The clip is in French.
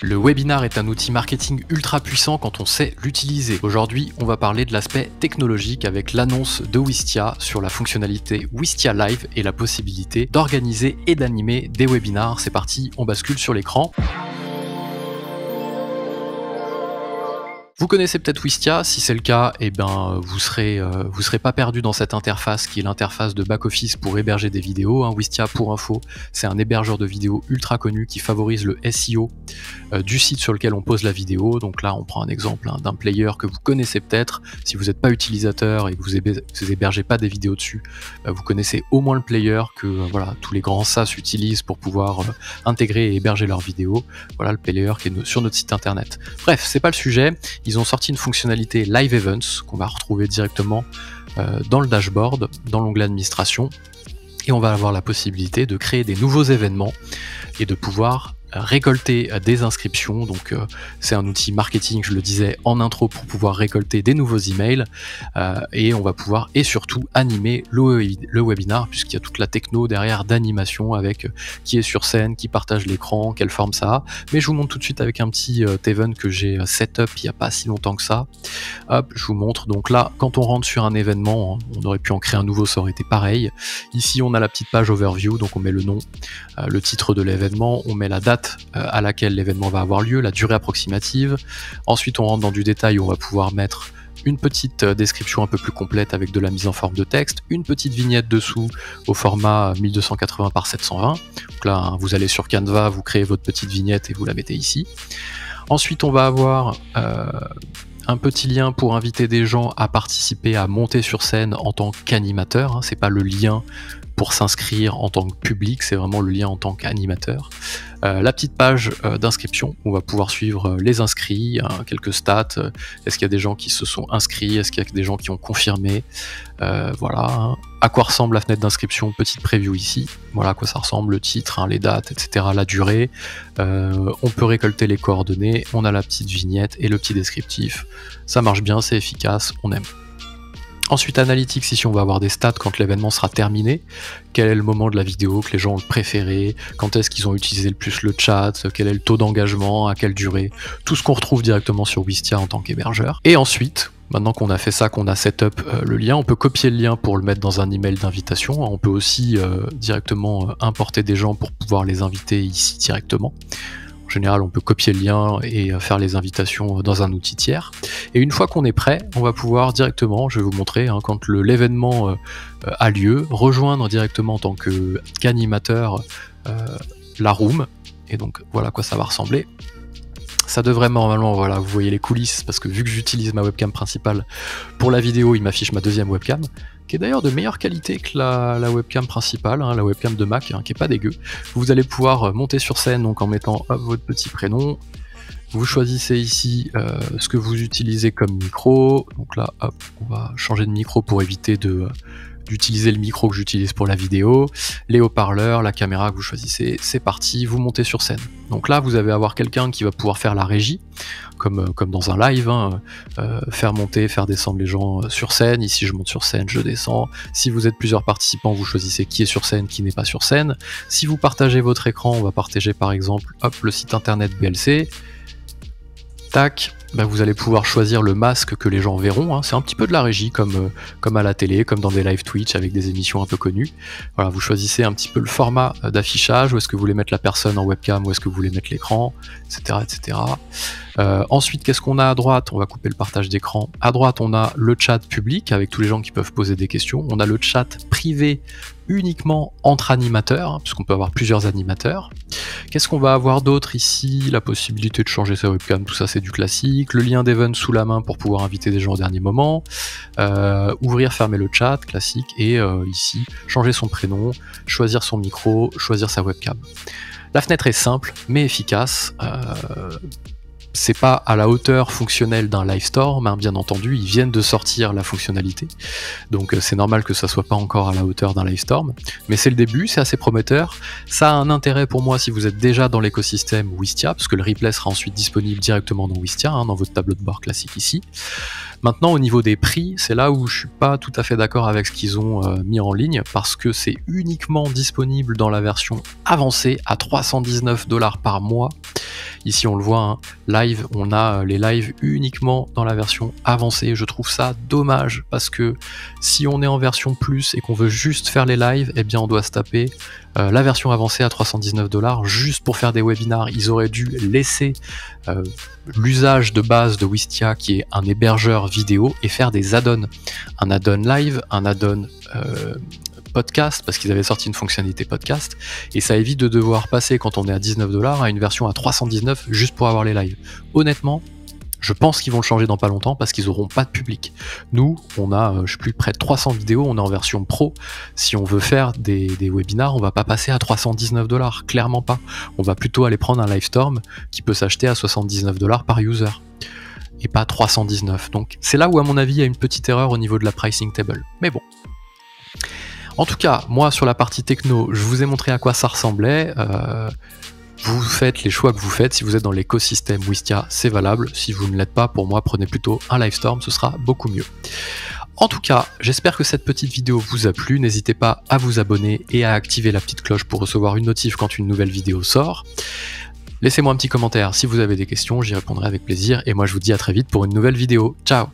Le webinar est un outil marketing ultra puissant quand on sait l'utiliser. Aujourd'hui, on va parler de l'aspect technologique avec l'annonce de Wistia sur la fonctionnalité Wistia Live et la possibilité d'organiser et d'animer des webinars. C'est parti, on bascule sur l'écran. Vous connaissez peut-être Wistia, si c'est le cas, vous serez pas perdu dans cette interface qui est l'interface de back-office pour héberger des vidéos. Wistia, pour info, c'est un hébergeur de vidéos ultra connu qui favorise le SEO du site sur lequel on pose la vidéo. Donc là, on prend un exemple d'un player que vous connaissez peut-être. Si vous n'êtes pas utilisateur et que vous hébergez pas des vidéos dessus, vous connaissez au moins le player que tous les grands SaaS utilisent pour pouvoir intégrer et héberger leurs vidéos. Voilà le player qui est sur notre site internet. Bref, c'est pas le sujet. Ils ont sorti une fonctionnalité Live Events qu'on va retrouver directement dans le dashboard, dans l'onglet administration, et on va avoir la possibilité de créer des nouveaux événements et de pouvoir récolter des inscriptions. Donc c'est un outil marketing, je le disais en intro, pour pouvoir récolter des nouveaux emails et on va pouvoir et surtout animer le webinar, puisqu'il y a toute la techno derrière d'animation avec qui est sur scène, qui partage l'écran, quelle forme ça a. Mais je vous montre tout de suite avec un petit event que j'ai setup il n'y a pas si longtemps que ça. Hop, je vous montre. Donc là, quand on rentre sur un événement, on aurait pu en créer un nouveau, ça aurait été pareil. Ici, on a la petite page overview, donc on met le nom, le titre de l'événement, on met la date à laquelle l'événement va avoir lieu, la durée approximative. Ensuite, on rentre dans du détail où on va pouvoir mettre une petite description un peu plus complète avec de la mise en forme de texte, une petite vignette dessous au format 1280 par 720. Donc là, vous allez sur Canva, vous créez votre petite vignette et vous la mettez ici. Ensuite, on va avoir un petit lien pour inviter des gens à participer, à monter sur scène en tant qu'animateur. C'est pas le lien pour s'inscrire en tant que public, c'est vraiment le lien en tant qu'animateur. La petite page d'inscription, où on va pouvoir suivre les inscrits, quelques stats, est-ce qu'il y a des gens qui se sont inscrits, est-ce qu'il y a des gens qui ont confirmé, à quoi ressemble la fenêtre d'inscription, petite preview ici, voilà à quoi ça ressemble, le titre, les dates, etc., la durée, on peut récolter les coordonnées, on a la petite vignette et le petit descriptif, ça marche bien, c'est efficace, on aime. Ensuite, Analytics, ici on va avoir des stats quand l'événement sera terminé, quel est le moment de la vidéo que les gens ont préféré, quand est-ce qu'ils ont utilisé le plus le chat, quel est le taux d'engagement, à quelle durée, tout ce qu'on retrouve directement sur Wistia en tant qu'hébergeur. Et ensuite, maintenant qu'on a fait ça, qu'on a setup le lien, on peut copier le lien pour le mettre dans un email d'invitation, on peut aussi directement importer des gens pour pouvoir les inviter ici directement. En général, on peut copier le lien et faire les invitations dans un outil tiers. Et une fois qu'on est prêt, on va pouvoir directement, je vais vous montrer, quand l'événement a lieu, rejoindre directement en tant qu'animateur la room. Et donc voilà à quoi ça va ressembler. Ça devrait normalement, vous voyez les coulisses, parce que vu que j'utilise ma webcam principale pour la vidéo, il m'affiche ma deuxième webcam, qui est d'ailleurs de meilleure qualité que la webcam principale, la webcam de Mac, qui est pas dégueu. Vous allez pouvoir monter sur scène donc en mettant votre petit prénom. Vous choisissez ici ce que vous utilisez comme micro. Donc là, hop, on va changer de micro pour éviter d'utiliser le micro que j'utilise pour la vidéo, les haut-parleurs, la caméra que vous choisissez, c'est parti, vous montez sur scène. Donc là, vous allez avoir quelqu'un qui va pouvoir faire la régie, comme dans un live, faire monter, faire descendre les gens sur scène. Ici, je monte sur scène, je descends. Si vous êtes plusieurs participants, vous choisissez qui est sur scène, qui n'est pas sur scène. Si vous partagez votre écran, on va partager par exemple le site internet BLC. Tac. Vous allez pouvoir choisir le masque que les gens verront, c'est un petit peu de la régie comme à la télé, comme dans des live Twitch avec des émissions un peu connues. Voilà, vous choisissez un petit peu le format d'affichage, où est-ce que vous voulez mettre la personne en webcam, où est-ce que vous voulez mettre l'écran, etc. etc. Ensuite, qu'est-ce qu'on a à droite? On va couper le partage d'écran. À droite, on a le chat public avec tous les gens qui peuvent poser des questions. On a le chat privé uniquement entre animateurs, puisqu'on peut avoir plusieurs animateurs. Qu'est-ce qu'on va avoir d'autre ici? La possibilité de changer sa webcam, tout ça c'est du classique. Le lien d'event sous la main pour pouvoir inviter des gens au dernier moment. Ouvrir, fermer le chat, classique. Et ici, changer son prénom, choisir son micro, choisir sa webcam. La fenêtre est simple mais efficace. C'est pas à la hauteur fonctionnelle d'un Livestorm, bien entendu, ils viennent de sortir la fonctionnalité, donc c'est normal que ça soit pas encore à la hauteur d'un Livestorm, mais c'est le début, c'est assez prometteur. Ça a un intérêt pour moi si vous êtes déjà dans l'écosystème Wistia, parce que le replay sera ensuite disponible directement dans Wistia, dans votre tableau de bord classique ici. Maintenant, au niveau des prix, c'est là où je suis pas tout à fait d'accord avec ce qu'ils ont mis en ligne, parce que c'est uniquement disponible dans la version avancée à 319$ par mois. Ici, on le voit, hein, live, on a les lives uniquement dans la version avancée. Je trouve ça dommage, parce que si on est en version plus et qu'on veut juste faire les lives, eh bien on doit se taper la version avancée à 319$ juste pour faire des webinars. Ils auraient dû laisser l'usage de base de Wistia, qui est un hébergeur vidéo, et faire des add-ons. Un add-on live, un add-on podcast, parce qu'ils avaient sorti une fonctionnalité podcast, et ça évite de devoir passer, quand on est à 19$, à une version à 319 juste pour avoir les lives. Honnêtement, je pense qu'ils vont le changer dans pas longtemps, parce qu'ils auront pas de public. Nous, on a, je sais plus, près de 300 vidéos, on est en version pro. Si on veut faire des webinars, on va pas passer à 319$, clairement pas. On va plutôt aller prendre un Livestorm qui peut s'acheter à 79$ par user, et pas 319. Donc c'est là où, à mon avis, il y a une petite erreur au niveau de la pricing table. Mais bon. En tout cas, moi, sur la partie techno, je vous ai montré à quoi ça ressemblait. Vous faites les choix que vous faites. Si vous êtes dans l'écosystème Wistia, c'est valable. Si vous ne l'êtes pas, pour moi, prenez plutôt un Livestorm, ce sera beaucoup mieux. En tout cas, j'espère que cette petite vidéo vous a plu. N'hésitez pas à vous abonner et à activer la petite cloche pour recevoir une notif quand une nouvelle vidéo sort. Laissez-moi un petit commentaire si vous avez des questions, j'y répondrai avec plaisir. Et moi, je vous dis à très vite pour une nouvelle vidéo. Ciao!